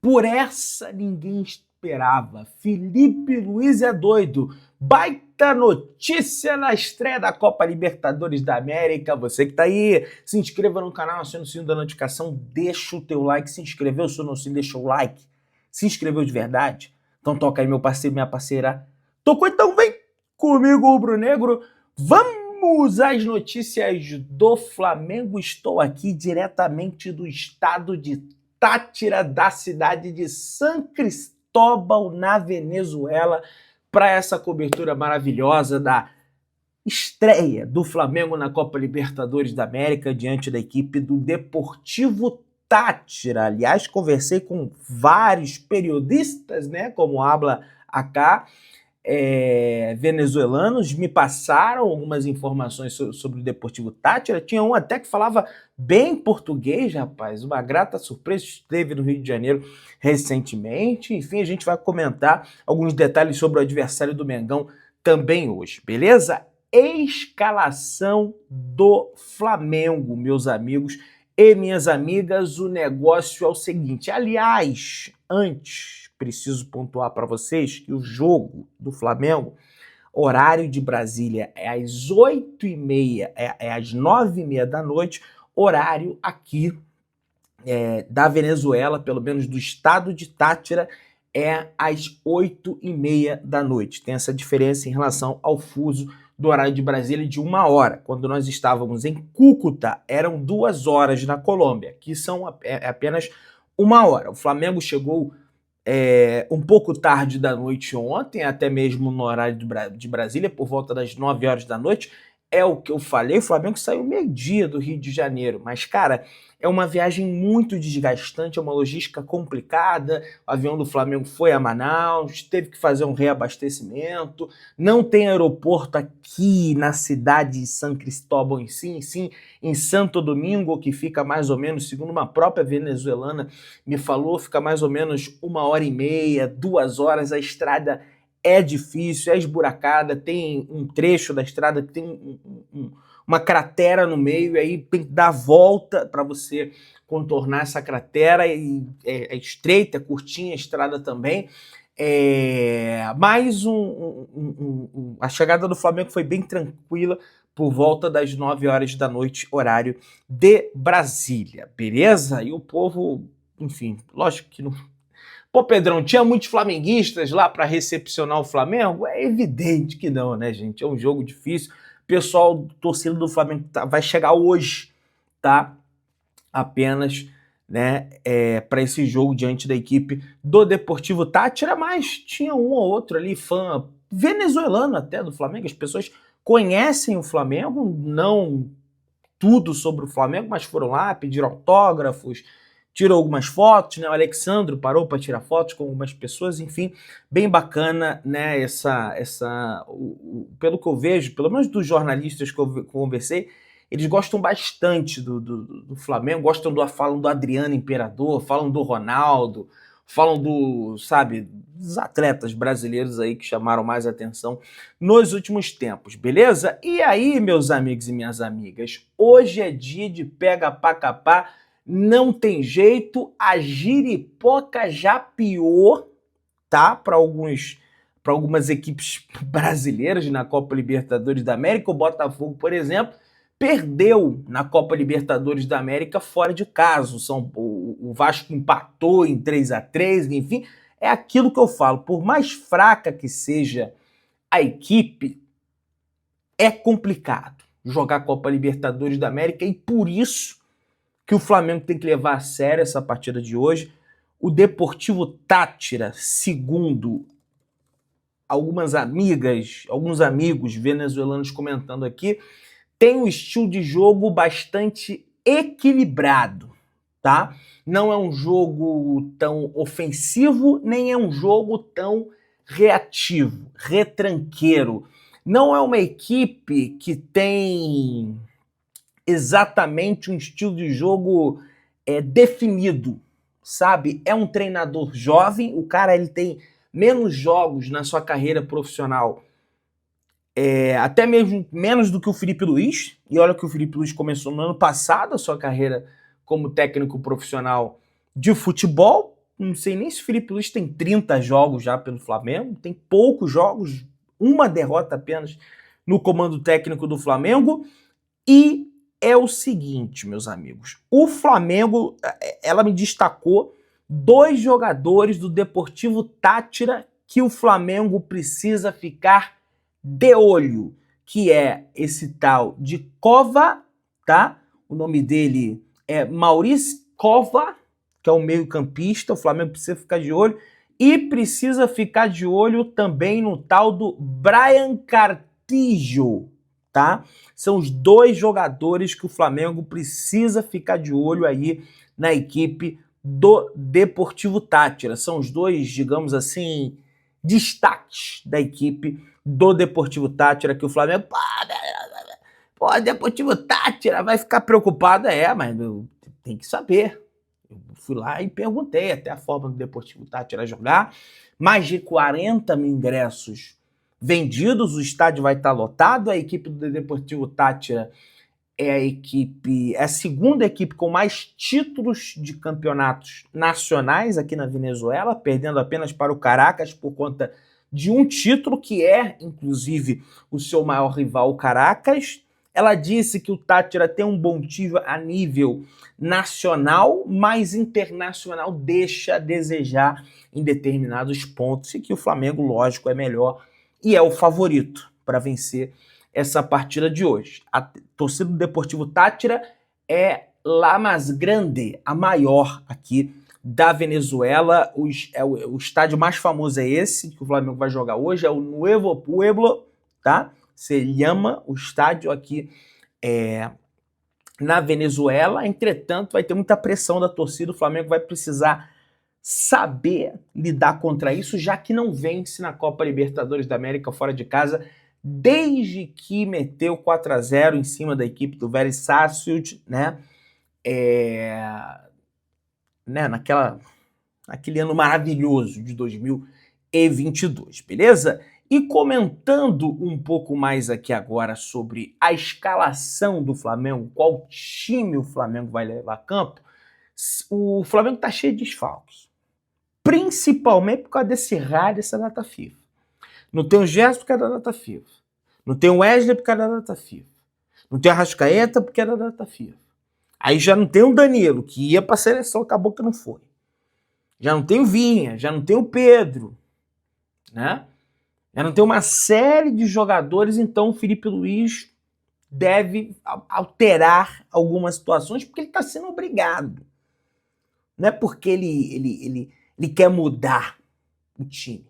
Por essa ninguém esperava. Felipe Luiz é doido. Baita notícia na estreia da Copa Libertadores da América. Você que tá aí, se inscreva no canal, aciona o sininho da notificação, deixa o teu like. Se inscreveu, se não se deixou o like. Se inscreveu de verdade? Então toca aí, meu parceiro, minha parceira. Tocou, então vem comigo, rubro-negro. Vamos às notícias do Flamengo. Estou aqui diretamente do estado de Táchira, da cidade de San Cristóbal, na Venezuela, para essa cobertura maravilhosa da estreia do Flamengo na Copa Libertadores da América diante da equipe do Deportivo Táchira. Aliás, conversei com vários periodistas, né, como habla acá, venezuelanos, me passaram algumas informações sobre o Deportivo Táchira. Tinha um até que falava bem português, rapaz, uma grata surpresa. Esteve no Rio de Janeiro recentemente. Enfim, a gente vai comentar alguns detalhes sobre o adversário do Mengão também hoje, beleza? Escalação do Flamengo, meus amigos e minhas amigas. O negócio é o seguinte, aliás, antes preciso pontuar para vocês que o jogo do Flamengo, horário de Brasília, é às 8h30, é às 9h30 da noite, horário aqui da Venezuela, pelo menos do estado de Táchira, é às 8h30 da noite. Tem essa diferença em relação ao fuso do horário de Brasília de 1 hora. Quando nós estávamos em Cúcuta, eram 2 horas na Colômbia, que são apenas 1 hora. O Flamengo chegou um pouco tarde da noite ontem, até mesmo no horário de Brasília, por volta das 9 horas da noite. É o que eu falei, o Flamengo saiu meio-dia do Rio de Janeiro, mas, cara, é uma viagem muito desgastante, é uma logística complicada. O avião do Flamengo foi a Manaus, teve que fazer um reabastecimento, não tem aeroporto aqui na cidade de San Cristóbal em si, sim em Santo Domingo, que fica mais ou menos, segundo uma própria venezuelana me falou, fica mais ou menos 1h30, 2 horas. A estrada é difícil, é esburacada, tem um trecho da estrada que tem uma cratera no meio, e aí tem que dar a volta para você contornar essa cratera, e é estreita, é curtinha a estrada também. Mas a chegada do Flamengo foi bem tranquila, por volta das 9 horas da noite, horário de Brasília, beleza? E o povo, enfim, lógico que não... Pô, Pedrão, tinha muitos flamenguistas lá para recepcionar o Flamengo? É evidente que não, né, gente? É um jogo difícil. O pessoal, torcida do Flamengo, vai chegar hoje, tá? Apenas, né, para esse jogo diante da equipe do Deportivo Táchira, mas tinha um ou outro ali, fã venezuelano até do Flamengo. As pessoas conhecem o Flamengo, não tudo sobre o Flamengo, mas foram lá, pediram autógrafos, tirou algumas fotos, né? O Alexandro parou para tirar fotos com algumas pessoas, enfim, bem bacana, né? Pelo que eu vejo, pelo menos dos jornalistas que eu conversei, eles gostam bastante do Flamengo, falam do Adriano Imperador, falam do Ronaldo, falam dos atletas brasileiros aí que chamaram mais atenção nos últimos tempos, beleza? E aí, meus amigos e minhas amigas, hoje é dia de pega pra capar. Não tem jeito, a giripoca já pior, tá? Para algumas equipes brasileiras na Copa Libertadores da América. O Botafogo, por exemplo, perdeu na Copa Libertadores da América fora de casa. O Vasco empatou em 3-3, enfim. É aquilo que eu falo, por mais fraca que seja a equipe, é complicado jogar a Copa Libertadores da América, e por isso que o Flamengo tem que levar a sério essa partida de hoje. O Deportivo Táchira, segundo alguns amigos venezuelanos comentando aqui, tem um estilo de jogo bastante equilibrado, tá? Não é um jogo tão ofensivo, nem é um jogo tão reativo, retranqueiro. Não é uma equipe que tem exatamente um estilo de jogo definido, sabe? É um treinador jovem, o cara ele tem menos jogos na sua carreira profissional, até mesmo menos do que o Felipe Luiz, e olha que o Felipe Luiz começou no ano passado a sua carreira como técnico profissional de futebol, não sei nem se o Filipe Luís tem 30 jogos já pelo Flamengo, tem poucos jogos, uma derrota apenas no comando técnico do Flamengo. E é o seguinte, meus amigos, o Flamengo, ela me destacou 2 jogadores do Deportivo Táchira que o Flamengo precisa ficar de olho, que é esse tal de Cova, tá? O nome dele é Maurício Cova, que é o meio-campista, o Flamengo precisa ficar de olho, e precisa ficar de olho também no tal do Brian Cartillo, tá? São os 2 jogadores que o Flamengo precisa ficar de olho aí na equipe do Deportivo Táchira. São os 2, digamos assim, destaques da equipe do Deportivo Táchira, que o Flamengo... Pô, Deportivo Táchira vai ficar preocupado, mas tem que saber. Eu fui lá e perguntei até a forma do Deportivo Táchira jogar. Mais de 40 mil ingressos vendidos, o estádio vai estar lotado. A equipe do Deportivo Táchira é a segunda equipe com mais títulos de campeonatos nacionais aqui na Venezuela, perdendo apenas para o Caracas por conta de um título que é, inclusive, o seu maior rival, o Caracas. Ela disse que o Táchira tem um bom time a nível nacional, mas internacional deixa a desejar em determinados pontos e que o Flamengo, lógico, é melhor e é o favorito para vencer essa partida de hoje. A torcida do Deportivo Táchira é la más grande, a maior aqui da Venezuela. O estádio mais famoso é esse que o Flamengo vai jogar hoje, é o Nuevo Pueblo, tá? Se chama o estádio aqui na Venezuela. Entretanto, vai ter muita pressão da torcida, o Flamengo vai precisar saber lidar contra isso, já que não vence na Copa Libertadores da América fora de casa, desde que meteu 4-0 em cima da equipe do Vélez Sarsfield, né? Naquele ano maravilhoso de 2022, beleza? E comentando um pouco mais aqui agora sobre a escalação do Flamengo, qual time o Flamengo vai levar a campo, o Flamengo tá cheio de desfalques, principalmente por causa desse raio dessa data FIFA. Não tem o Gerson porque é da data FIFA. Não tem o Wesley porque é da data FIFA. Não tem a Arrascaeta porque é da data FIFA. Aí já não tem o Danilo, que ia para a seleção, acabou que não foi. Já não tem o Vinha, já não tem o Pedro, né? Já não tem uma série de jogadores, então o Filipe Luís deve alterar algumas situações porque ele está sendo obrigado. Não é porque ele quer mudar o time,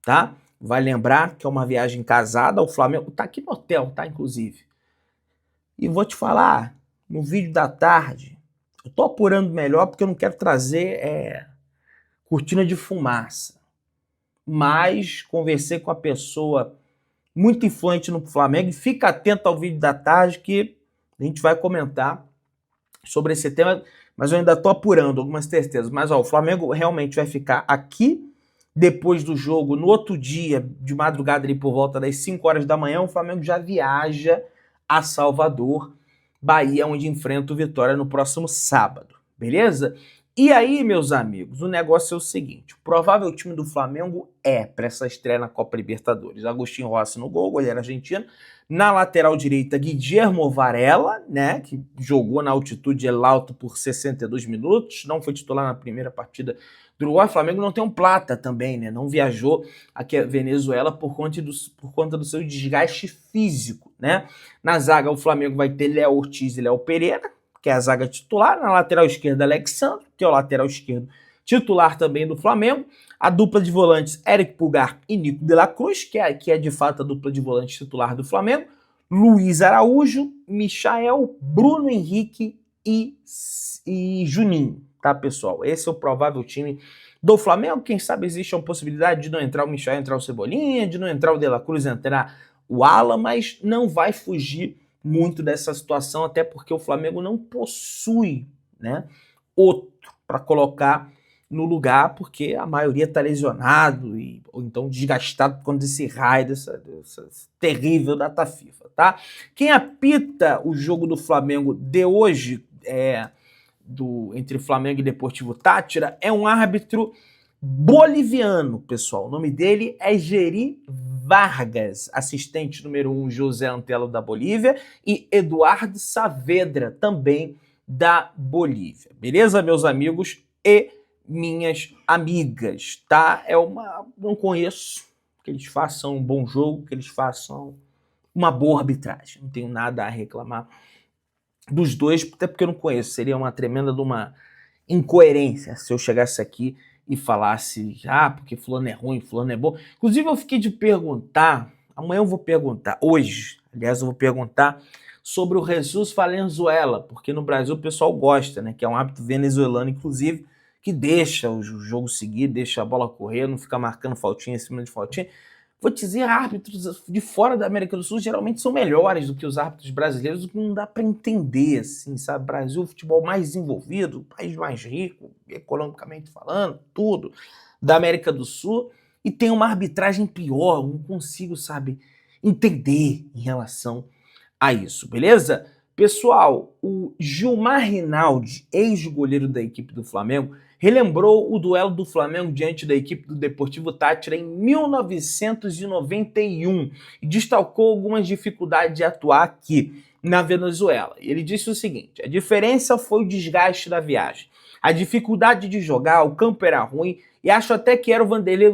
tá? Vai lembrar que é uma viagem casada, o Flamengo tá aqui no hotel, tá? Inclusive. E vou te falar, no vídeo da tarde, eu tô apurando melhor porque eu não quero trazer cortina de fumaça. Mas conversei com a pessoa muito influente no Flamengo e fica atento ao vídeo da tarde que a gente vai comentar sobre esse tema, mas eu ainda tô apurando algumas certezas. Mas o Flamengo realmente vai ficar aqui depois do jogo, no outro dia, de madrugada ali por volta das 5 horas da manhã, o Flamengo já viaja a Salvador, Bahia, onde enfrenta o Vitória no próximo sábado, beleza? E aí, meus amigos, o negócio é o seguinte, o provável time do Flamengo para essa estreia na Copa Libertadores, Agustín Rossi no gol, goleiro argentino, na lateral direita, Guillermo Varela, né, que jogou na altitude El Alto por 62 minutos, não foi titular na primeira partida do Uruguai. O Flamengo não tem um Plata também, né, não viajou aqui a Venezuela por conta do seu desgaste físico, né. Na zaga, o Flamengo vai ter Léo Ortiz e Léo Pereira, que é a zaga titular. Na lateral esquerda, Alexandre, que é o lateral esquerdo titular também do Flamengo. A dupla de volantes, Eric Pulgar e Nico de la Cruz, que é de fato a dupla de volantes titular do Flamengo. Luiz Araújo, Michael, Bruno Henrique e Juninho, tá, pessoal? Esse é o provável time do Flamengo. Quem sabe existe uma possibilidade de não entrar o Michael, entrar o Cebolinha, de não entrar o de la Cruz, entrar o Alan, mas não vai fugir muito dessa situação, até porque o Flamengo não possui, né, outro para colocar no lugar, porque a maioria está lesionado ou então desgastado por conta desse raio, dessa terrível data FIFA, tá? Quem apita o jogo do Flamengo de hoje entre Flamengo e Deportivo Táchira é um árbitro boliviano, pessoal. O nome dele é Geri Vargas, assistente número 1 José Antelo da Bolívia e Eduardo Saavedra, também da Bolívia. Beleza, meus amigos e minhas amigas, tá? Não conheço que eles façam um bom jogo, que eles façam uma boa arbitragem. Não tenho nada a reclamar dos dois, até porque eu não conheço. Seria uma tremenda de uma incoerência se eu chegasse aqui e falasse, porque fulano é ruim, fulano é bom. Inclusive, eu fiquei de perguntar, amanhã eu vou perguntar, hoje, aliás, eu vou perguntar sobre o Jesus Valenzuela, porque no Brasil o pessoal gosta, né? Que é um árbitro venezuelano, inclusive, que deixa o jogo seguir, deixa a bola correr, não fica marcando faltinha em cima de faltinha. Vou te dizer, árbitros de fora da América do Sul geralmente são melhores do que os árbitros brasileiros, o que não dá para entender, assim, sabe? Brasil, futebol mais desenvolvido, país mais rico, economicamente falando, tudo, da América do Sul, e tem uma arbitragem pior, não consigo, sabe, entender em relação a isso, beleza? Pessoal, o Gilmar Rinaldi, ex-goleiro da equipe do Flamengo, relembrou o duelo do Flamengo diante da equipe do Deportivo Táchira em 1991 e destacou algumas dificuldades de atuar aqui na Venezuela. Ele disse o seguinte: a diferença foi o desgaste da viagem, a dificuldade de jogar, o campo era ruim e acho até que era o Vanderlei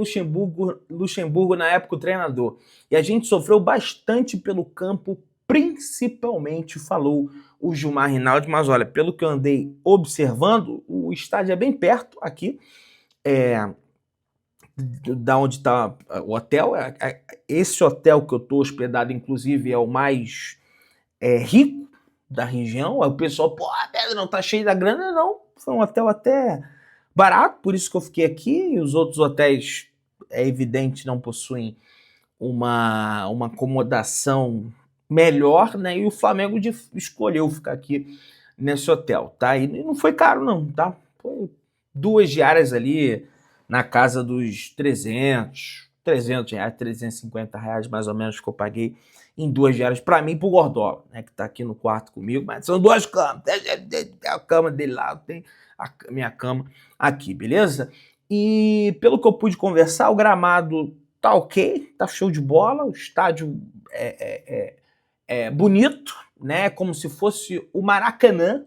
Luxemburgo na época o treinador. E a gente sofreu bastante pelo campo, principalmente, falou o Gilmar Rinaldi, mas olha, pelo que eu andei observando, o estádio é bem perto aqui, da onde está o hotel. Esse hotel que eu estou hospedado, inclusive, é o mais rico da região. Aí o pessoal, Pedro, não tá cheio da grana? Não, foi um hotel até barato, por isso que eu fiquei aqui, e os outros hotéis, é evidente, não possuem uma acomodação melhor, né? E o Flamengo escolheu ficar aqui nesse hotel, tá? E não foi caro não, tá? Foi 2 diárias ali na casa dos 300 reais, 350 reais mais ou menos que eu paguei em 2 diárias para mim e pro Gordola, né? Que tá aqui no quarto comigo, mas são 2 camas, tem a cama dele lá, tem a minha cama aqui, beleza? E pelo que eu pude conversar, o gramado tá ok, tá show de bola, o estádio é bonito, né? Como se fosse o Maracanã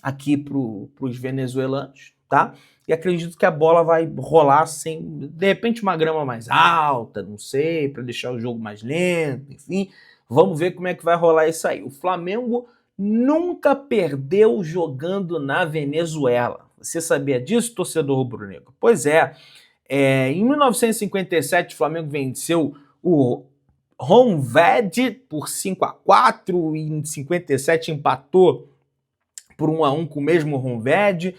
aqui pros venezuelanos, tá? E acredito que a bola vai rolar sem, de repente, uma grama mais alta, não sei, para deixar o jogo mais lento, enfim. Vamos ver como é que vai rolar isso aí. O Flamengo nunca perdeu jogando na Venezuela. Você sabia disso, torcedor rubro-negro? Pois é. Em 1957, o Flamengo venceu o Honved por 5-4 e em 57 empatou por 1-1 com o mesmo Honved.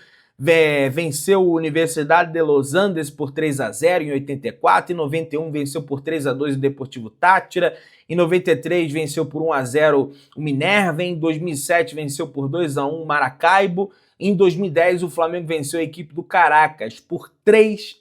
Venceu a Universidade de Los Andes por 3-0 em 84, em 91 venceu por 3-2 o Deportivo Táchira, em 93 venceu por 1-0 o Minerva, em 2007 venceu por 2-1 o Maracaibo, em 2010 o Flamengo venceu a equipe do Caracas por 3-1,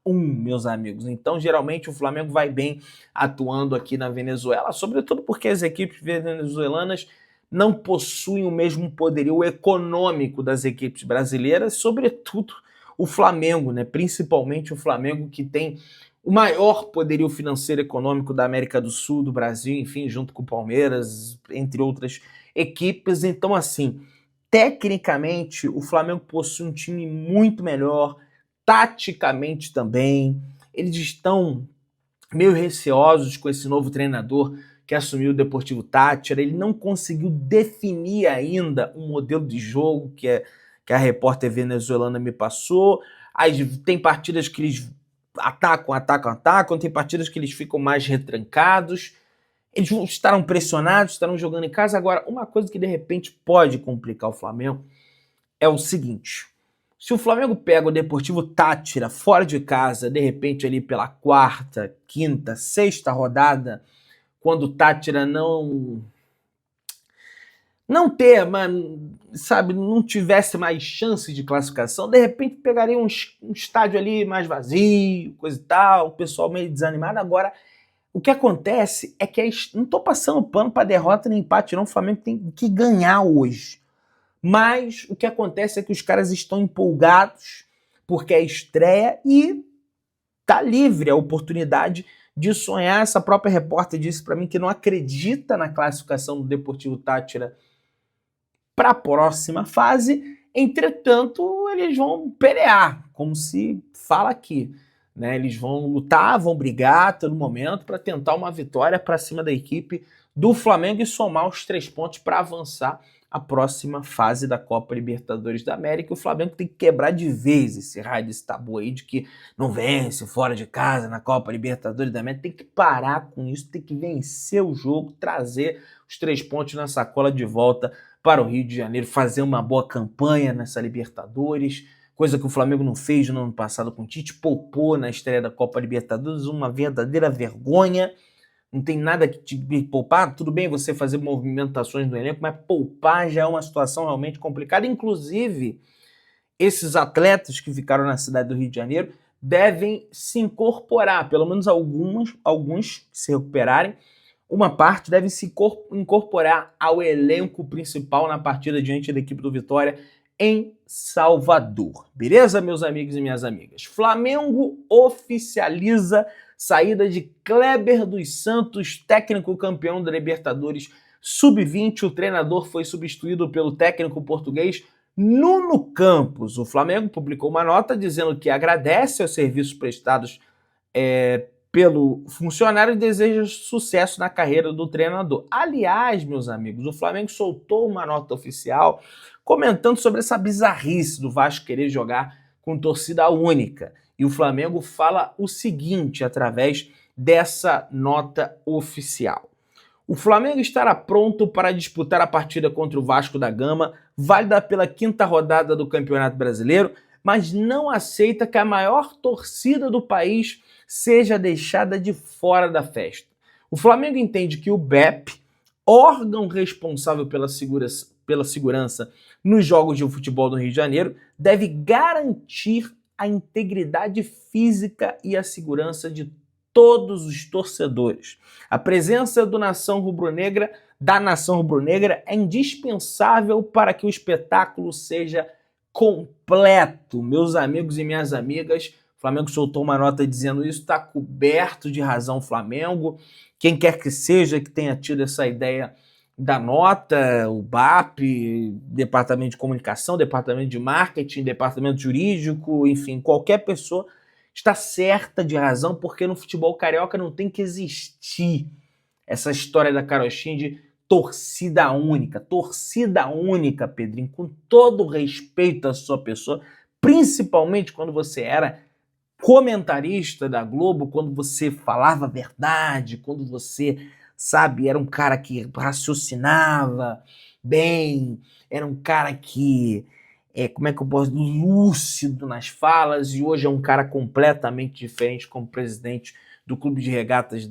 meus amigos. Então, geralmente, o Flamengo vai bem atuando aqui na Venezuela, sobretudo porque as equipes venezuelanas não possuem o mesmo poderio econômico das equipes brasileiras, sobretudo o Flamengo, né? Principalmente o Flamengo, que tem o maior poderio financeiro e econômico da América do Sul, do Brasil, enfim, junto com o Palmeiras, entre outras equipes. Então, assim, tecnicamente, o Flamengo possui um time muito melhor, taticamente também. Eles estão meio receosos com esse novo treinador que assumiu o Deportivo Táchira. Ele não conseguiu definir ainda um modelo de jogo que a repórter venezuelana me passou. Tem partidas que eles atacam, tem partidas que eles ficam mais retrancados. Eles estarão pressionados, estarão jogando em casa. Agora, uma coisa que de repente pode complicar o Flamengo é o seguinte: se o Flamengo pega o Deportivo Táchira fora de casa, de repente ali pela 4ª, 5ª, 6ª rodada, quando o Táchira não tivesse mais chance de classificação, de repente pegaria um estádio ali mais vazio, coisa e tal, o pessoal meio desanimado. Agora, o que acontece é que não estou passando pano para derrota nem empate, não. O Flamengo tem que ganhar hoje. Mas o que acontece é que os caras estão empolgados porque é estreia e tá livre a oportunidade de sonhar. Essa própria repórter disse para mim que não acredita na classificação do Deportivo Táchira para a próxima fase. Entretanto, eles vão pelear, como se fala aqui, né? Eles vão lutar, vão brigar a todo momento para tentar uma vitória para cima da equipe do Flamengo e somar os 3 pontos para avançar a próxima fase da Copa Libertadores da América. O Flamengo tem que quebrar de vez esse raio desse tabu aí de que não vence fora de casa na Copa Libertadores da América. Tem que parar com isso, tem que vencer o jogo, trazer os 3 pontos na sacola de volta para o Rio de Janeiro, fazer uma boa campanha nessa Libertadores, coisa que o Flamengo não fez no ano passado com o Tite, poupou na estreia da Copa Libertadores, uma verdadeira vergonha. Não tem nada que te poupar. Tudo bem você fazer movimentações no elenco, mas poupar já é uma situação realmente complicada. Inclusive, esses atletas que ficaram na cidade do Rio de Janeiro devem se incorporar, pelo menos alguns que se recuperarem, uma parte deve se incorporar ao elenco principal na partida diante da equipe do Vitória em Salvador. Beleza, meus amigos e minhas amigas? Flamengo oficializa saída de Kleber dos Santos, técnico campeão da Libertadores Sub-20. O treinador foi substituído pelo técnico português Nuno Campos. O Flamengo publicou uma nota dizendo que agradece aos serviços prestados pelo funcionário e deseja sucesso na carreira do treinador. Aliás, meus amigos, o Flamengo soltou uma nota oficial comentando sobre essa bizarrice do Vasco querer jogar com torcida única. E o Flamengo fala o seguinte através dessa nota oficial. O Flamengo estará pronto para disputar a partida contra o Vasco da Gama, válida pela 5ª rodada do Campeonato Brasileiro, mas não aceita que a maior torcida do país seja deixada de fora da festa. O Flamengo entende que o BEP, órgão responsável pela segurança nos jogos de futebol do Rio de Janeiro, deve garantir a integridade física e a segurança de todos os torcedores. A presença da nação rubro-negra é indispensável para que o espetáculo seja completo. Meus amigos e minhas amigas, o Flamengo soltou uma nota dizendo isso, está coberto de razão Flamengo. Quem quer que seja que tenha tido essa ideia da nota, o BAP, Departamento de Comunicação, Departamento de Marketing, Departamento Jurídico, enfim, qualquer pessoa está certa de razão, porque no futebol carioca não tem que existir essa história da carochinha de torcida única. Torcida única, Pedrinho, com todo respeito à sua pessoa, principalmente quando você era comentarista da Globo, quando você falava a verdade, quando você, sabe, era um cara que raciocinava bem, era um cara que, como é que eu posso dizer, lúcido nas falas, e hoje é um cara completamente diferente como presidente do Clube de Regatas,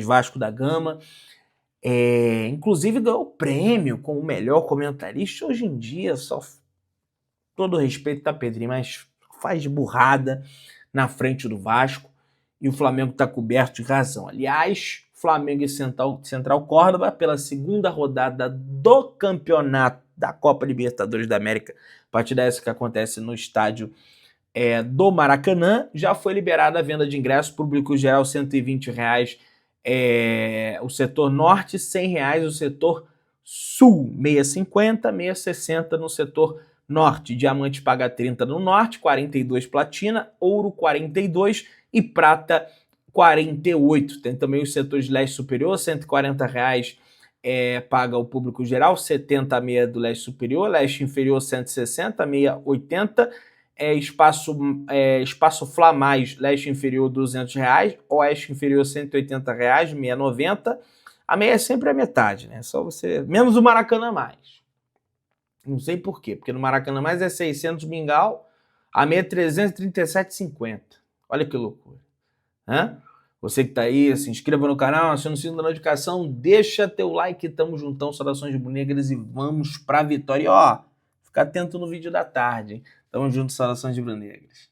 Vasco da Gama. Inclusive ganhou o prêmio como o melhor comentarista. Hoje em dia, só todo respeito, tá, Pedrinho, mas faz burrada na frente do Vasco e o Flamengo está coberto de razão. Aliás, Flamengo e Central Córdoba pela 2ª rodada do campeonato da Copa Libertadores da América, partida essa que acontece no estádio do Maracanã, já foi liberada a venda de ingressos, público geral R$ 120, o setor norte, R$ 100, o setor sul, 650, 660 no setor norte. Diamante paga 30 no norte, 42 platina, ouro 42 e prata 48. Tem também os setores leste superior, R$ 140 paga o público geral, 70 a meia do leste superior, leste inferior 160, meia 80, espaço Flamais, leste inferior R$ 200, oeste inferior R$ 180, meia 90. A meia é sempre a metade, né? Só você, menos o Maracanã mais. Não sei por quê, porque no Maracanã mais é 600 mingau, a meia é 337,50. Olha que loucura. Você que tá aí, se inscreva no canal, aciona o sininho da notificação, deixa teu like, tamo juntão, saudações rubro-negras e vamos pra vitória. E ó, fica atento no vídeo da tarde, hein? Tamo junto, saudações rubro-negras.